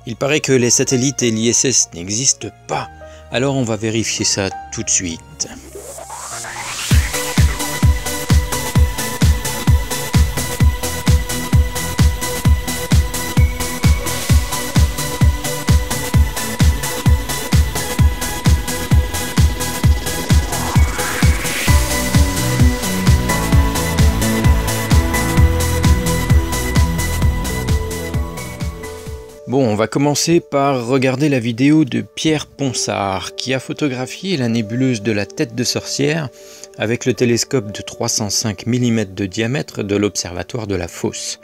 Il paraît que les satellites et l'ISS n'existent pas, alors on va vérifier ça tout de suite. Bon, on va commencer par regarder la vidéo de Pierre Ponsard qui a photographié la nébuleuse de la Tête de Sorcière avec le télescope de 305 mm de diamètre de l'observatoire de la Fosse.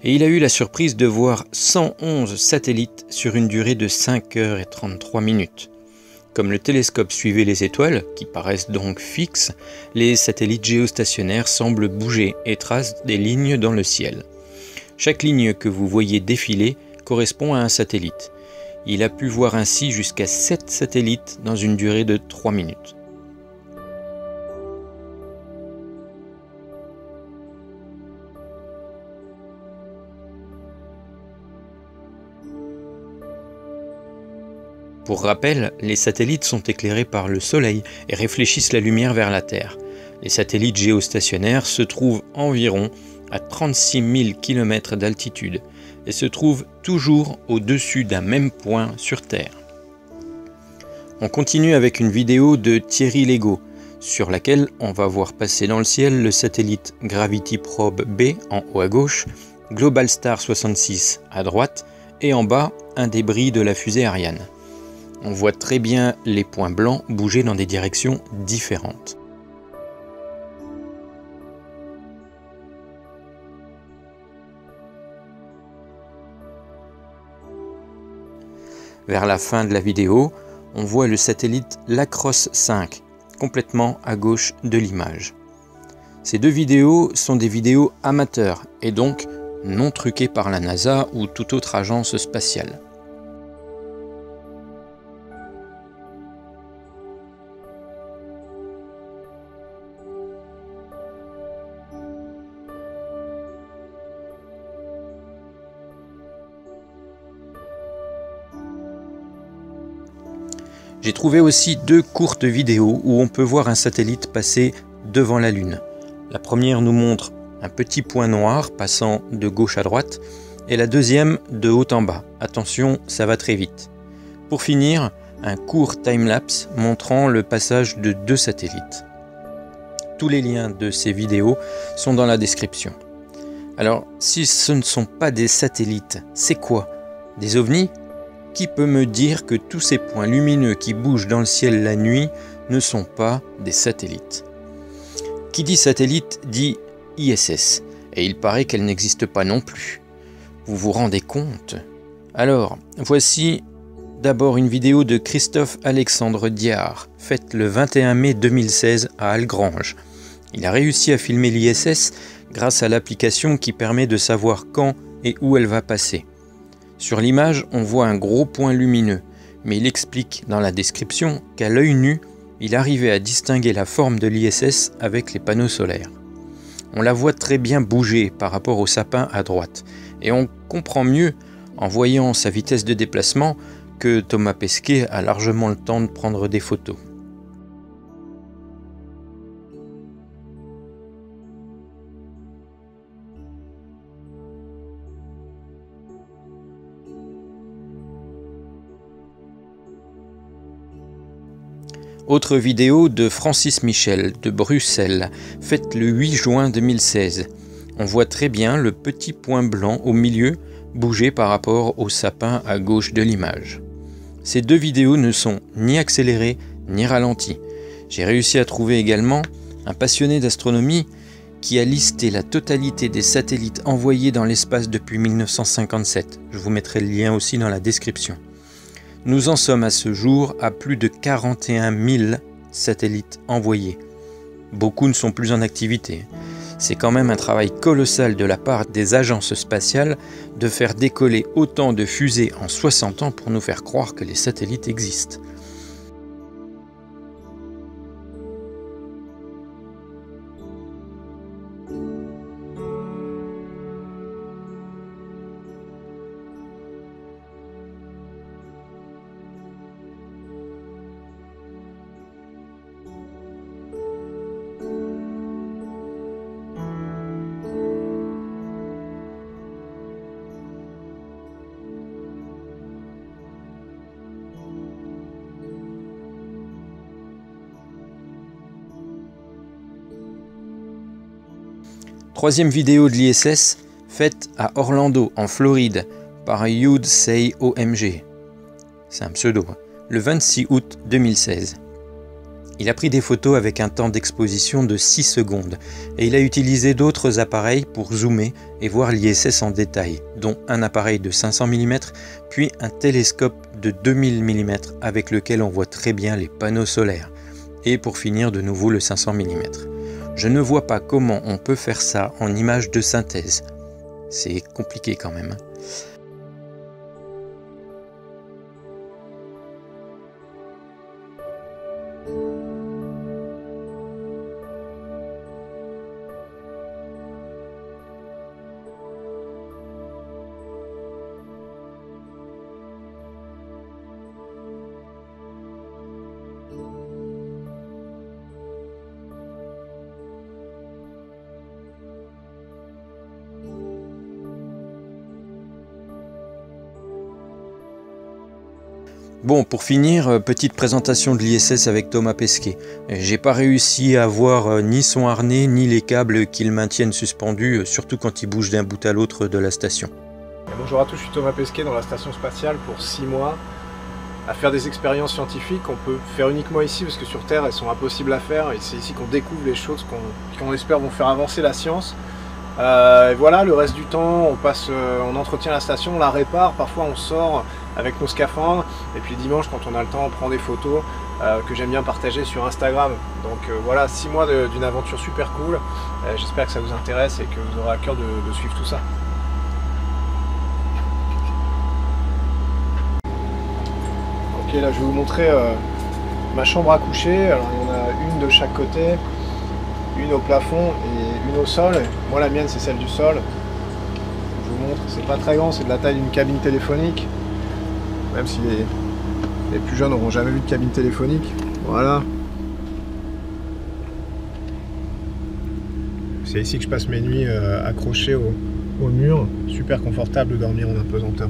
Et il a eu la surprise de voir 111 satellites sur une durée de 5 h et 33 minutes. Comme le télescope suivait les étoiles, qui paraissent donc fixes, les satellites géostationnaires semblent bouger et tracent des lignes dans le ciel. Chaque ligne que vous voyez défiler correspond à un satellite. Il a pu voir ainsi jusqu'à 7 satellites dans une durée de 3 minutes. Pour rappel, les satellites sont éclairés par le Soleil et réfléchissent la lumière vers la Terre. Les satellites géostationnaires se trouvent environ à 36 000 km d'altitude et se trouvent toujours au-dessus d'un même point sur Terre. On continue avec une vidéo de Thierry Legault, sur laquelle on va voir passer dans le ciel le satellite Gravity Probe B en haut à gauche, Globalstar 66 à droite et en bas un débris de la fusée Ariane. On voit très bien les points blancs bouger dans des directions différentes. Vers la fin de la vidéo, on voit le satellite Lacrosse 5, complètement à gauche de l'image. Ces deux vidéos sont des vidéos amateurs et donc non truquées par la NASA ou toute autre agence spatiale. J'ai trouvé aussi deux courtes vidéos où on peut voir un satellite passer devant la Lune. La première nous montre un petit point noir passant de gauche à droite et la deuxième de haut en bas. Attention, ça va très vite. Pour finir, un court timelapse montrant le passage de deux satellites. Tous les liens de ces vidéos sont dans la description. Alors, si ce ne sont pas des satellites, c'est quoi? Des ovnis? Qui peut me dire que tous ces points lumineux qui bougent dans le ciel la nuit ne sont pas des satellites? Qui dit satellite dit ISS, et il paraît qu'elle n'existe pas non plus. Vous vous rendez compte? Alors, voici d'abord une vidéo de Christophe Alexandre Diard, faite le 21 mai 2016 à Algrange. Il a réussi à filmer l'ISS grâce à l'application qui permet de savoir quand et où elle va passer. Sur l'image, on voit un gros point lumineux, mais il explique dans la description qu'à l'œil nu, il arrivait à distinguer la forme de l'ISS avec les panneaux solaires. On la voit très bien bouger par rapport au sapin à droite, et on comprend mieux, en voyant sa vitesse de déplacement, que Thomas Pesquet a largement le temps de prendre des photos. Autre vidéo de Francis Michel de Bruxelles, faite le 8 juin 2016. On voit très bien le petit point blanc au milieu bouger par rapport au sapin à gauche de l'image. Ces deux vidéos ne sont ni accélérées ni ralenties. J'ai réussi à trouver également un passionné d'astronomie qui a listé la totalité des satellites envoyés dans l'espace depuis 1957. Je vous mettrai le lien aussi dans la description. Nous en sommes à ce jour à plus de 41 000 satellites envoyés. Beaucoup ne sont plus en activité. C'est quand même un travail colossal de la part des agences spatiales de faire décoller autant de fusées en 60 ans pour nous faire croire que les satellites existent. Troisième vidéo de l'ISS, faite à Orlando, en Floride, par You'd Say OMG. C'est un pseudo, le 26 août 2016. Il a pris des photos avec un temps d'exposition de 6 secondes et il a utilisé d'autres appareils pour zoomer et voir l'ISS en détail, dont un appareil de 500 mm puis un télescope de 2000 mm avec lequel on voit très bien les panneaux solaires. Et pour finir de nouveau le 500 mm. Je ne vois pas comment on peut faire ça en image de synthèse. C'est compliqué quand même. Bon, pour finir, petite présentation de l'ISS avec Thomas Pesquet. J'ai pas réussi à voir ni son harnais, ni les câbles qui le maintiennent suspendu, surtout quand il bouge d'un bout à l'autre de la station. Bonjour à tous, je suis Thomas Pesquet dans la station spatiale pour 6 mois à faire des expériences scientifiques qu'on peut faire uniquement ici parce que sur Terre elles sont impossibles à faire et c'est ici qu'on découvre les choses qu'on espère vont faire avancer la science. Et voilà, le reste du temps on entretient la station, on la répare, parfois on sort avec nos scaphandres et puis le dimanche quand on a le temps on prend des photos que j'aime bien partager sur Instagram. Donc voilà, 6 mois d'une aventure super cool, j'espère que ça vous intéresse et que vous aurez à cœur de suivre tout ça. Ok, là je vais vous montrer ma chambre à coucher. Alors il y en a une de chaque côté, une au plafond et une au sol. Moi la mienne c'est celle du sol. Je vous montre, c'est pas très grand, c'est de la taille d'une cabine téléphonique. Même si les plus jeunes n'auront jamais vu de cabine téléphonique. Voilà. C'est ici que je passe mes nuits accroché au mur. Super confortable de dormir en apesanteur.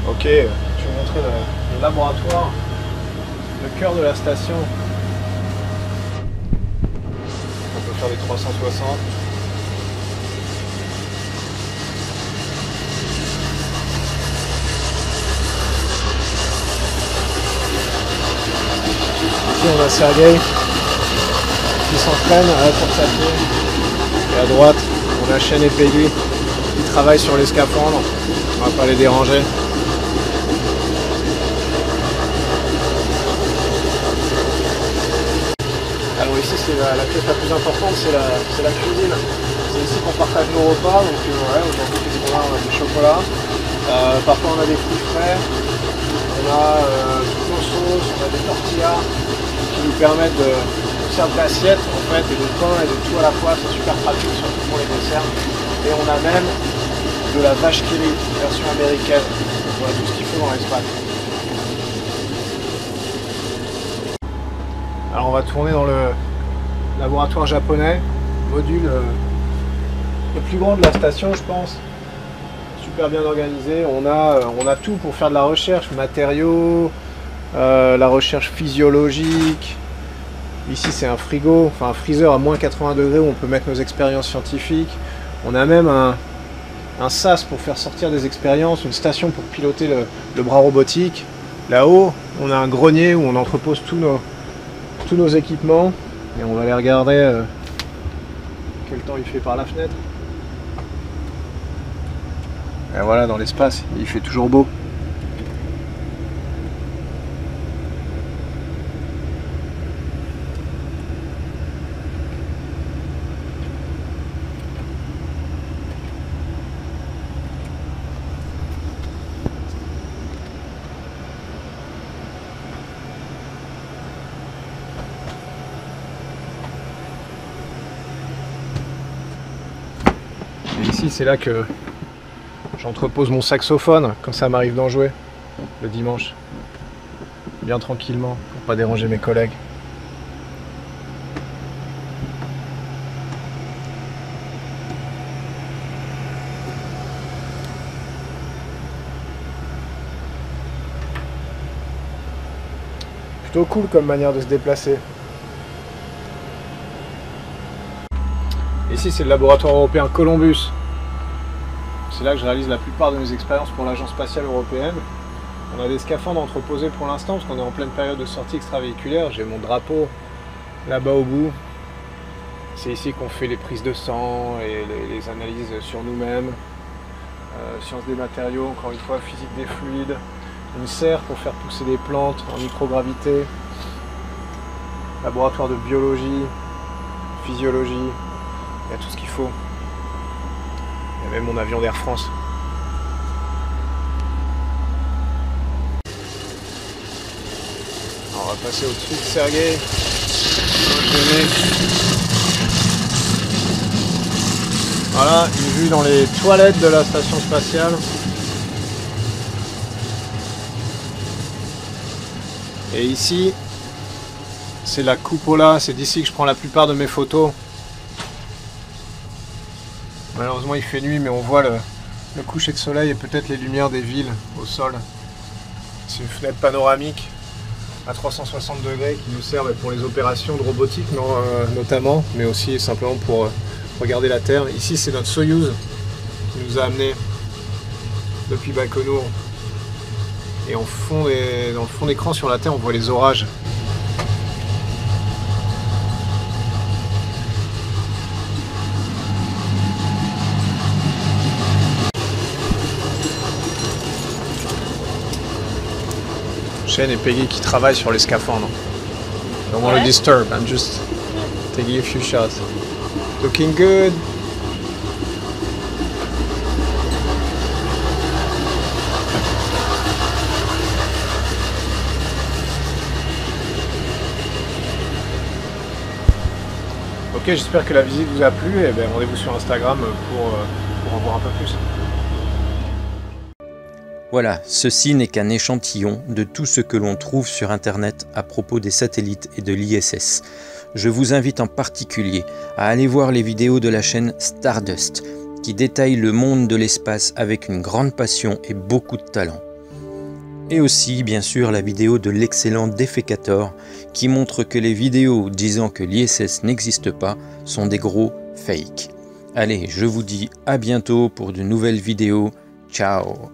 Ok, je vais vous montrer le laboratoire, le cœur de la station. On peut faire des 360. Ici on a Sergueï qui s'entraîne à la course à pied. Et à droite, on a Shane et Peggy qui travaillent sur les scaphandres. On va pas les déranger. Alors ici c'est la pièce la plus importante, c'est la cuisine. C'est ici qu'on partage nos repas, donc ouais, aujourd'hui qu'est-ce qu'on a? On a du chocolat, parfois on a des fruits frais, on a toutes nos sauces, on a des tortillas qui nous permettent de servir d'assiette en fait, et de pain et de tout à la fois, c'est super pratique, surtout pour les desserts. Et on a même de la vache qui rit, version américaine, voilà tout ce qu'il faut dans l'espace. Alors on va tourner dans le laboratoire japonais, module le plus grand de la station je pense, super bien organisé, on a tout pour faire de la recherche, matériaux, la recherche physiologique, ici c'est un frigo, enfin un freezer à moins 80 degrés où on peut mettre nos expériences scientifiques, on a même un sas pour faire sortir des expériences, une station pour piloter le bras robotique, là-haut on a un grenier où on entrepose tous nos équipements et on va aller regarder quel temps il fait par la fenêtre. Et voilà, dans l'espace, il fait toujours beau. Et ici, c'est là que j'entrepose mon saxophone quand ça m'arrive d'en jouer le dimanche. Bien tranquillement, pour pas déranger mes collègues. Plutôt cool comme manière de se déplacer. Ici, c'est le laboratoire européen Columbus. C'est là que je réalise la plupart de mes expériences pour l'Agence spatiale européenne. On a des scaphandres entreposés pour l'instant parce qu'on est en pleine période de sortie extravéhiculaire. J'ai mon drapeau là-bas au bout. C'est ici qu'on fait les prises de sang et les analyses sur nous-mêmes. Sciences des matériaux, encore une fois, physique des fluides. Une serre pour faire pousser des plantes en microgravité. Laboratoire de biologie, physiologie. Il y a tout ce qu'il faut. Il y a même mon avion d'Air France. Alors, on va passer au-dessus de Sergueï. Voilà, une vue dans les toilettes de la station spatiale. Et ici, c'est la cupola. C'est d'ici que je prends la plupart de mes photos. Malheureusement il fait nuit, mais on voit le coucher de soleil et peut-être les lumières des villes au sol. C'est une fenêtre panoramique à 360 degrés qui nous sert pour les opérations de robotique notamment, mais aussi simplement pour regarder la Terre. Ici c'est notre Soyouz qui nous a amenés depuis Baïkonour. Et dans le fond d'écran sur la Terre on voit les orages. Shane et Peggy qui travaillent sur les scaphandres. Don't want to disturb, I'm just taking a few shots. Looking good. Ok, j'espère que la visite vous a plu et rendez-vous sur Instagram pour en voir un peu plus. Voilà, ceci n'est qu'un échantillon de tout ce que l'on trouve sur Internet à propos des satellites et de l'ISS. Je vous invite en particulier à aller voir les vidéos de la chaîne Stardust, qui détaille le monde de l'espace avec une grande passion et beaucoup de talent. Et aussi, bien sûr, la vidéo de l'excellent Defecator, qui montre que les vidéos disant que l'ISS n'existe pas sont des gros fakes. Allez, je vous dis à bientôt pour de nouvelles vidéos. Ciao!